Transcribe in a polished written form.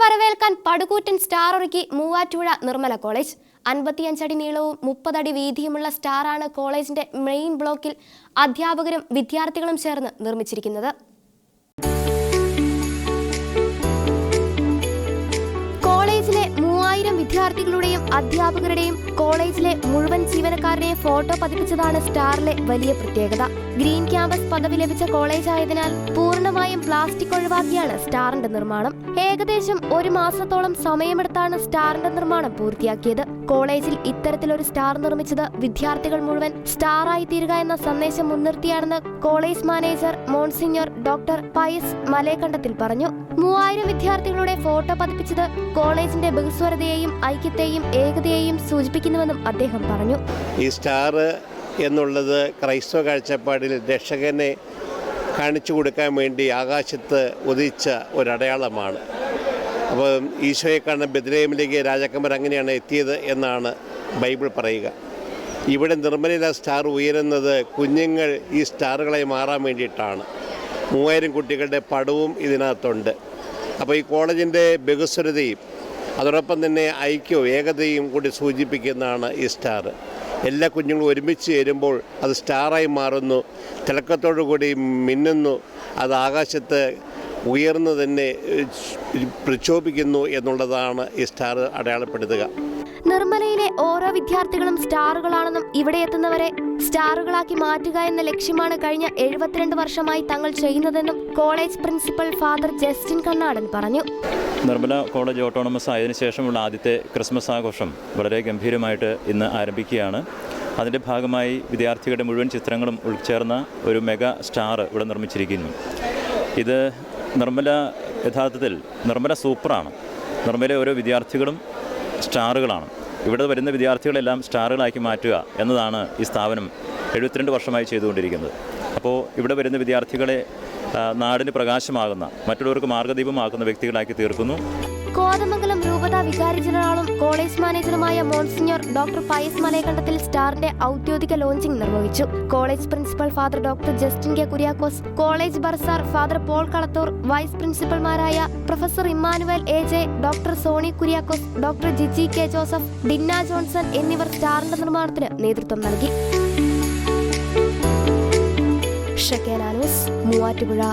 വരവേൽക്കാൻ പടുകൂറ്റൻ സ്റ്റാർ ഒരുക്കി മൂവാറ്റുപുഴ നിർമ്മല കോളേജ്. 55 അടി നീളവും 30 അടി വീതിയുമുള്ള സ്റ്റാറാണ് കോളേജിന്റെ മെയിൻ ബ്ലോക്കിൽ അധ്യാപകരും വിദ്യാർത്ഥികളും ചേർന്ന് നിർമ്മിച്ചിരിക്കുന്നത്. കോളേജിലെ 3000 വിദ്യാർത്ഥികളുടെയും അധ്യാപകരുടെയും കോളേജിലെ മുഴുവൻ ജീവനക്കാരുടെയും ഫോട്ടോ പതിപ്പിച്ചതാണ് സ്റ്റാറിലെ വലിയ പ്രത്യേകത. ഗ്രീൻ ക്യാമ്പസ് പദവി ലഭിച്ച കോളേജ് ആയതിനാൽ പൂർണ്ണമായും പ്ലാസ്റ്റിക് ഒഴിവാക്കിയാണ് സ്റ്റാറിന്റെ നിർമ്മാണം. ഏകദേശം 1 മാസത്തോളം സമയമെടുത്താണ് സ്റ്റാറിന്റെ നിർമ്മാണം പൂർത്തിയാക്കിയത്. കോളേജിൽ ഇത്തരത്തിലൊരു സ്റ്റാർ നിർമ്മിച്ചത് വിദ്യാർത്ഥികൾ മുഴുവൻ സ്റ്റാറായി തീരുക എന്ന സന്ദേശം മുൻനിർത്തിയാണെന്ന് college manager monsignor doctor Pius Malekandathil പറഞ്ഞു. 3000 വിദ്യാർത്ഥികളുടെ ഫോട്ടോ പതിപ്പിച്ചത് കോളേജിന്റെ ബഹുസ്വരതയെയും ഐക്യത്തെയും ഏകതയെയും സൂചിപ്പിക്കുന്നുവെന്നും അദ്ദേഹം പറഞ്ഞു. ഈ സ്റ്റാർ എന്നുള്ളത് ക്രൈസ്തവ കാഴ്ചപ്പാടിൽ രക്ഷകനെ കാണിച്ചു കൊടുക്കാൻ വേണ്ടി ആകാശത്ത് ഉദിച്ച ഒരടയാളമാണ്. അപ്പോൾ ഈശോയെ കാണാൻ ബെത്ലഹേമിലേക്ക് രാജാക്കന്മാർ അങ്ങനെയാണ് എത്തിയത് എന്നാണ് ബൈബിൾ പറയുക. ഇവിടെ നിർമ്മലയിലെ സ്റ്റാർ ഉയരുന്നത് കുഞ്ഞുങ്ങൾ ഈ സ്റ്റാറുകളായി മാറാൻ വേണ്ടിയിട്ടാണ്. 3000 കുട്ടികളുടെ പടവും ഇതിനകത്തുണ്ട്. അപ്പോൾ ഈ കോളേജിൻ്റെ ബഹുസ്വരതയും അതോടൊപ്പം തന്നെ ഐക്യവും ഏകതയും കൂടി സൂചിപ്പിക്കുന്നതാണ് ഈ സ്റ്റാർ. എല്ലാ കുഞ്ഞുങ്ങളും ഒരുമിച്ച് ചേരുമ്പോൾ അത് സ്റ്റാറായി മാറുന്നു, തിളക്കത്തോടു കൂടി മിന്നുന്നു, അത് ആകാശത്ത് ഉയർന്നു തന്നെ പ്രക്ഷോഭിക്കുന്നു എന്നുള്ളതാണ് ഈ സ്റ്റാർ അടയാളപ്പെടുത്തുക. നിർമ്മലയിലെ ഓരോ വിദ്യാർത്ഥികളും സ്റ്റാറുകളാണെന്നും ഇവിടെ എത്തുന്നവരെ സ്റ്റാറുകളാക്കി മാറ്റുക എന്ന ലക്ഷ്യമാണ് കഴിഞ്ഞ 72 വർഷമായി തങ്ങൾ ചെയ്യുന്നതെന്നും college principal father Justin Kannadan പറഞ്ഞു. നിർമ്മല കോളേജ് ഓട്ടോണമസ് ആയതിനു ശേഷമുള്ള ആദ്യത്തെ ക്രിസ്മസ് ആഘോഷം വളരെ ഗംഭീരമായിട്ട് ഇന്ന് ആരംഭിക്കുകയാണ്. അതിൻ്റെ ഭാഗമായി വിദ്യാർത്ഥികളുടെ മുഴുവൻ ചിത്രങ്ങളും ഉൾച്ചേർന്ന ഒരു മെഗാ സ്റ്റാർ ഇവിടെ നിർമ്മിച്ചിരിക്കുന്നു. ഇത് നിർമ്മല യഥാർത്ഥത്തിൽ നിർമ്മല സൂപ്പറാണ്. നിർമ്മല ഓരോ വിദ്യാർത്ഥികളും സ്റ്റാറുകളാണ്. ഇവിടെ വരുന്ന വിദ്യാർത്ഥികളെല്ലാം സ്റ്റാറുകളാക്കി മാറ്റുക എന്നതാണ് ഈ സ്ഥാപനം 72 വർഷമായി ചെയ്തുകൊണ്ടിരിക്കുന്നത്. അപ്പോൾ ഇവിടെ വരുന്ന വിദ്യാർത്ഥികളെ നാടിന് പ്രകാശമാകുന്ന, മറ്റുള്ളവർക്ക് മാർഗ്ഗദീപമാക്കുന്ന വ്യക്തികളാക്കി തീർക്കുന്നു. കോതമംഗലം രൂപത വികാരി ജനറാളും കോളേജ് മാനേജറുമായ മോൺസിഞ്ഞോർ ഡോക്ടർ പയസ് മലേക്കണ്ടത്തിൽ സ്റ്റാറിന്റെ ഔദ്യോഗിക ലോഞ്ചിംഗ് നിർവഹിച്ചു. College principal father doctor Justin K Kuriakose, college bursar father Paul Kalathoor, vice പ്രിൻസിപ്പൽമാരായ professor Emmanuel AJ, doctor Soni Kuriakose, doctor Jiji K Joseph, Dinna Johnson എന്നിവർ സ്റ്റാറിന്റെ നിർമ്മാണത്തിന് നേതൃത്വം നൽകി. ഷക്കേന ന്യൂസ്, മൂവാറ്റുപുഴ.